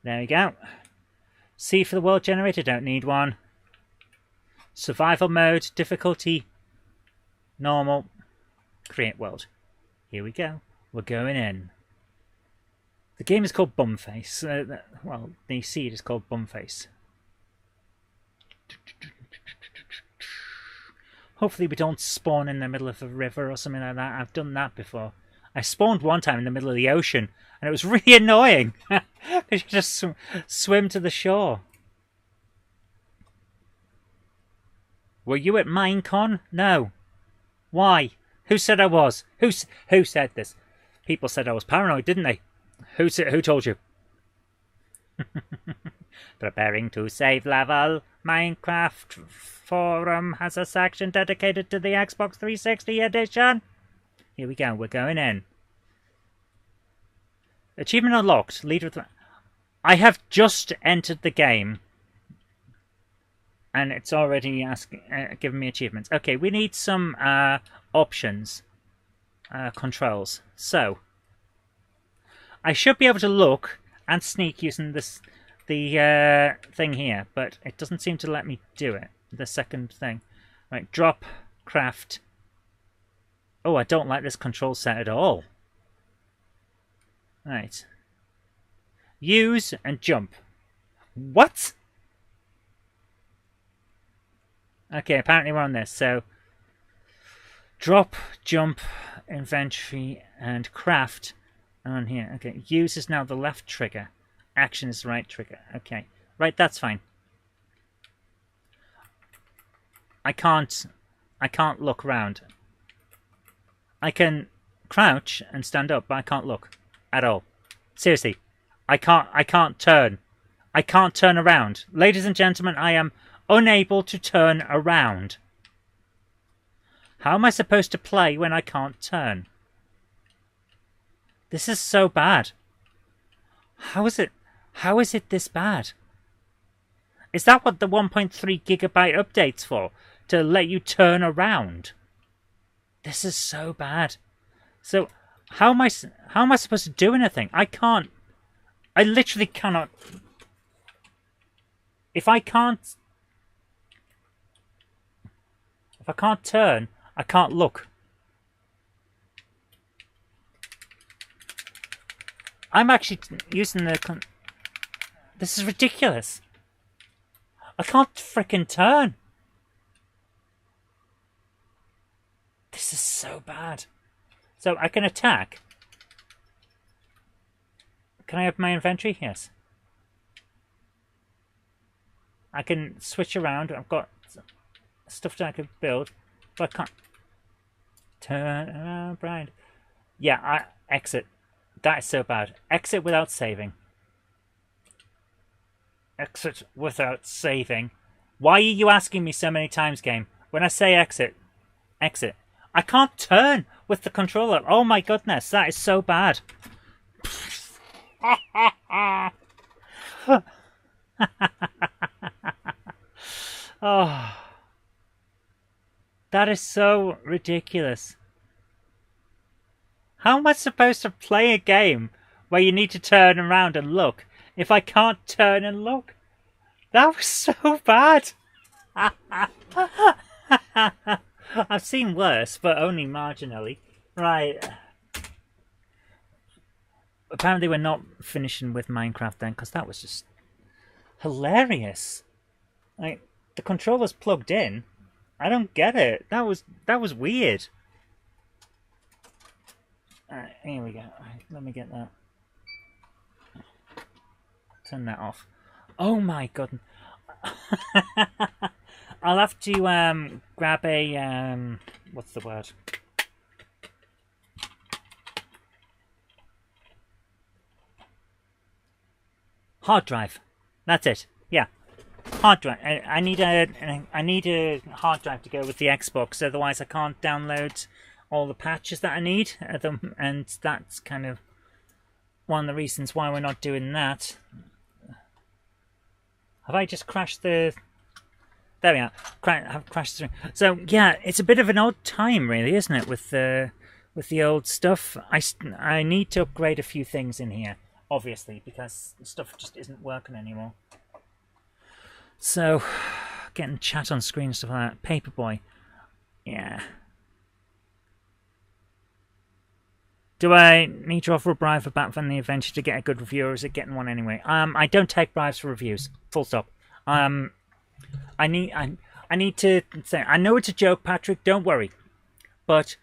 There we go. C for the world generator, don't need one. Survival mode, difficulty, normal, create world. Here we go. We're going in. The game is called Bumface. Well, the seed is called Bumface. Hopefully we don't spawn in the middle of a river or something like that. I've done that before. I spawned one time in the middle of the ocean, and it was really annoying. Because you just swim to the shore. Were you at Minecon? No. Why? Who said I was? Who said this? People said I was paranoid, didn't they? Who told you? Preparing to save level. Minecraft forum has a section dedicated to the Xbox 360 edition. Here we go. We're going in. Achievement unlocked. Leader of the... I have just entered the game. And it's already giving me achievements. Okay, we need some options. Controls. So, I should be able to look and sneak using the thing here. But it doesn't seem to let me do it. The second thing. Right, drop, craft. Oh, I don't like this control set at all. Right. Use and jump. What? Okay, apparently we're on this. So, drop, jump, inventory, and craft are on here. Okay, use is now the left trigger. Action is the right trigger. Okay, right, that's fine. I can't look around. I can crouch and stand up, but I can't look at all. Seriously, I can't turn. I can't turn around. Ladies and gentlemen, I am unable to turn around. How am I supposed to play when I can't turn? This is so bad. How is it? How is it this bad? Is that what the 1.3 gigabyte update's for? To let you turn around? This is so bad. So how am I supposed to do anything? I can't. I literally cannot. If I can't turn, I can't look. I'm actually using the. This is ridiculous. I can't frickin' turn. This is so bad. So I can attack. Can I have my inventory? Yes. I can switch around. I've got stuff that I could build, but I can't turn around, Brian. Yeah, I exit. That is so bad. Exit without saving. Exit without saving. Why are you asking me so many times, game? When I say exit, exit. I can't turn with the controller. Oh my goodness, that is so bad. Oh, that is so ridiculous. How am I supposed to play a game where you need to turn around and look if I can't turn and look? That was so bad. I've seen worse, but only marginally. Right. Apparently we're not finishing with Minecraft then, because that was just hilarious. Like, the controller's plugged in. I don't get it. That was weird. Alright, here we go. Right, let me get that. Turn that off. Oh my god. I'll have to grab a what's the word? Hard drive. That's it. Yeah. Hard drive. I need a hard drive to go with the Xbox, otherwise I can't download all the patches that I need, and that's kind of one of the reasons why we're not doing that. Have I just crashed the... There we are. I've crashed through. So yeah, it's a bit of an odd time, really, isn't it, with the old stuff? I need to upgrade a few things in here, obviously, because stuff just isn't working anymore. So, getting chat on screen and stuff like that. Paperboy. Yeah. Do I need to offer a bribe for Batman the Adventure to get a good review, or is it getting one anyway? I don't take bribes for reviews. Full stop. I need to say, I know it's a joke, Patrick, don't worry. But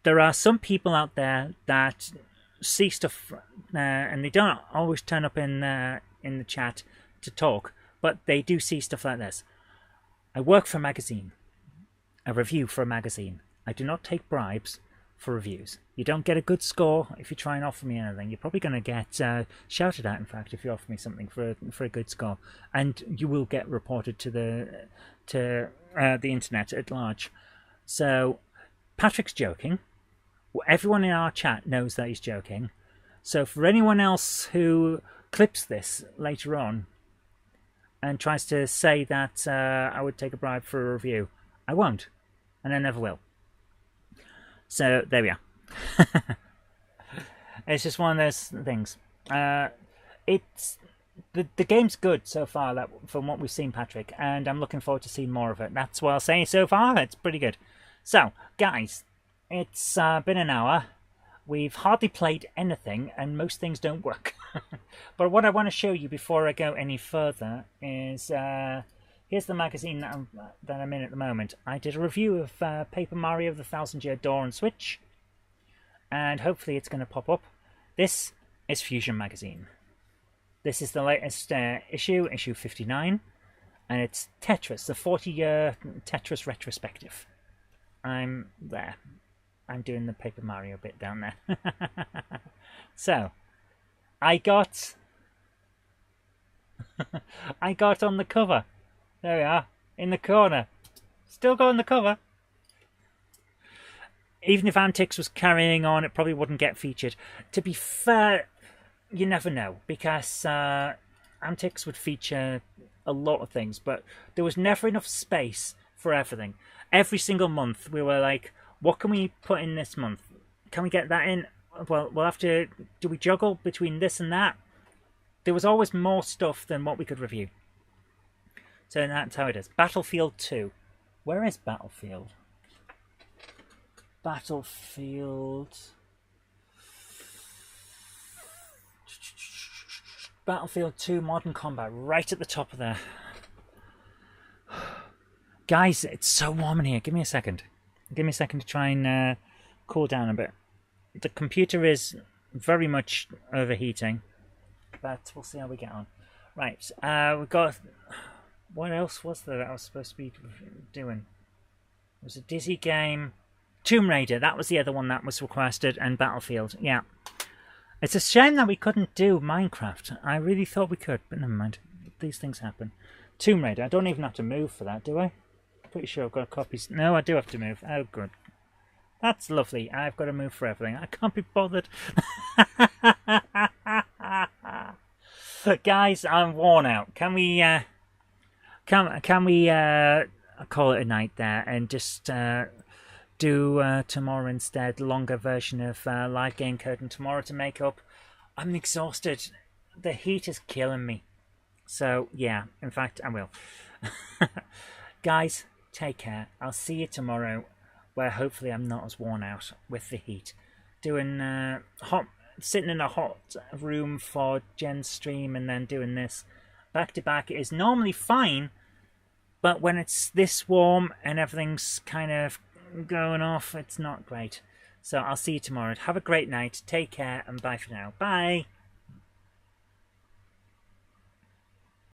there are some people out there that see stuff, and they don't always turn up in the chat to talk, but they do see stuff like this. I work for a magazine. A review for a magazine. I do not take bribes for reviews. You don't get a good score if you try and offer me anything. You're probably going to get shouted at, in fact, if you offer me something for a good score, and you will get reported to the internet at large. So Patrick's joking. Everyone in our chat knows that he's joking. So for anyone else who clips this later on and tries to say that I would take a bribe for a review, I won't, and I never will. So there we are. It's just one of those things. It's the game's good so far, from what we've seen, Patrick, and I'm looking forward to seeing more of it. That's what I'll say so far. It's pretty good. So, guys, it's been an hour. We've hardly played anything, and most things don't work. But what I want to show you before I go any further is here's the magazine that I'm in at the moment. I did a review of Paper Mario: The Thousand Year Door on Switch, and hopefully it's going to pop up. This is Fusion Magazine. This is the latest issue 59, and it's Tetris, the 40-year Tetris retrospective. I'm there. I'm doing the Paper Mario bit down there. So, I got on the cover. There we are, in the corner. Still got on the cover. even if Antics was carrying on, it probably wouldn't get featured. To be fair, you never know, because Antics would feature a lot of things, but there was never enough space for everything. Every single month, we were like, what can we put in this month? Can we get that in? Well, we'll have to... Do we juggle between this and that? There was always more stuff than what we could review. So that's how it is. Battlefield 2. Where is Battlefield? Battlefield 2 Modern Combat, right at the top of there. Guys, it's so warm in here. Give me a second. Give me a second to try and cool down a bit. The computer is very much overheating, but we'll see how we get on. Right, we've got... What else was there that I was supposed to be doing? It was a Dizzy game. Tomb Raider, that was the other one that was requested, and Battlefield, yeah. It's a shame that we couldn't do Minecraft. I really thought we could, but never mind. These things happen. Tomb Raider, I don't even have to move for that, do I? Pretty sure I've got copies. No, I do have to move. Oh, good. That's lovely. I've got to move for everything. I can't be bothered. Guys, I'm worn out. Can we can we call it a night there and just do tomorrow instead? Longer version of Live Game Curtain tomorrow to make up. I'm exhausted. The heat is killing me. So yeah, in fact, I will. Guys, take care. I'll see you tomorrow, where hopefully I'm not as worn out with the heat. Doing sitting in a hot room for Jen's stream and then doing this back to back is normally fine, but when it's this warm and everything's kind of going off, it's not great. So I'll see you tomorrow. Have a great night. Take care and bye for now. Bye.